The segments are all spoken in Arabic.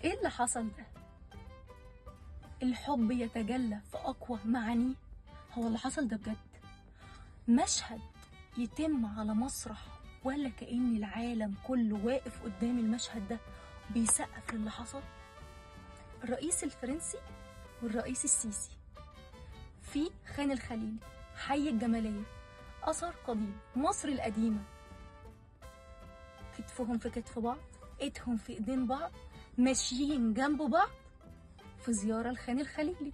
ايه اللي حصل ده؟ الحب يتجلى في اقوى معانيه. هو اللي حصل ده بجد مشهد يتم على مسرح، ولا كأن العالم كله واقف قدام المشهد ده بيسقف للي حصل؟ الرئيس الفرنسي والرئيس السيسي في خان الخليلي، حي الجمالية، أثر قديم مصر القديمة، كتفهم في كتف بعض، ايدهم في ايدين بعض، ماشيين جنب بعض في زيارة لخان الخليلي.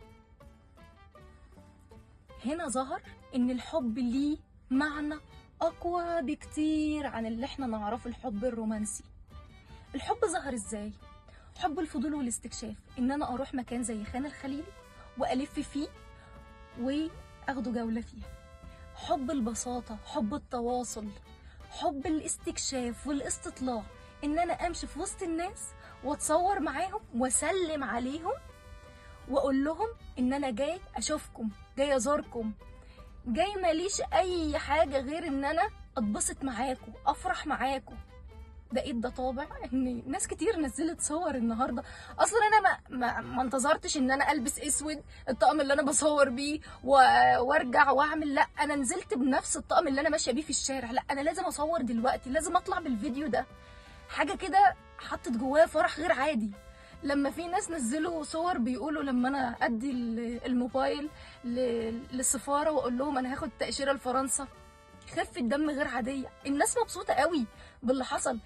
هنا ظهر ان الحب ليه معنى اقوى بكتير عن اللي احنا نعرفه الحب الرومانسي. الحب ظهر ازاي؟ حب الفضول والاستكشاف، ان انا اروح مكان زي خان الخليلي والف فيه واخده جولة فيها. حب البساطة، حب التواصل، حب الاستكشاف والاستطلاع، ان انا امشي في وسط الناس واتصور معاهم واسلم عليهم واقول لهم ان انا جاي اشوفكم، جاي ازوركم، جاي ماليش اي حاجة غير ان انا اتبسط معاكم، افرح معاكم. بقيت ده طابع ان ناس كتير نزلت صور النهارده. اصلا انا ما انتظرتش ان انا البس اسود، الطقم اللي انا بصور بيه وارجع واعمل، لا انا نزلت بنفس الطقم اللي انا ماشيه بيه في الشارع. لا انا لازم اصور دلوقتي، لازم اطلع بالفيديو ده. حاجه كده حطت جوايا فرح غير عادي. لما في ناس نزلوا صور بيقولوا لما انا ادي الموبايل للسفاره واقول لهم انا هاخد تاشيره لفرنسا، خفة دم غير عادية. الناس مبسوطة قوي باللي حصل.